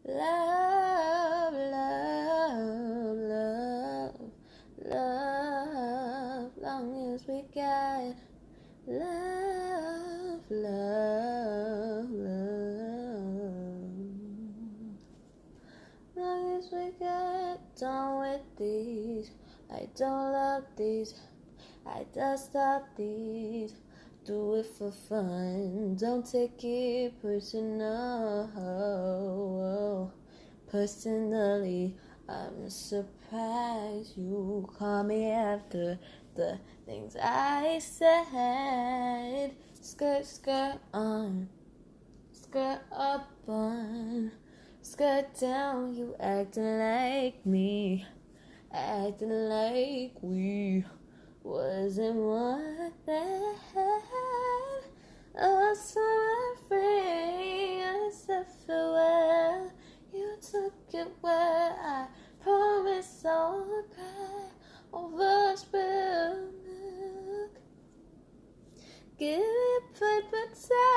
Love, love, love, love, long as we got love, love, love. Long as we got done with these, I don't love these, I just stop these. Do it for fun, don't take it personal. Personally, I'm surprised you call me after the things I said. Skirt, skirt on, skirt up on, skirt down. You acting like me, acting like we wasn't what that. Oh, so afraid I said farewell. You took it where I promised I would cry over spilled milk. Give it paper towel.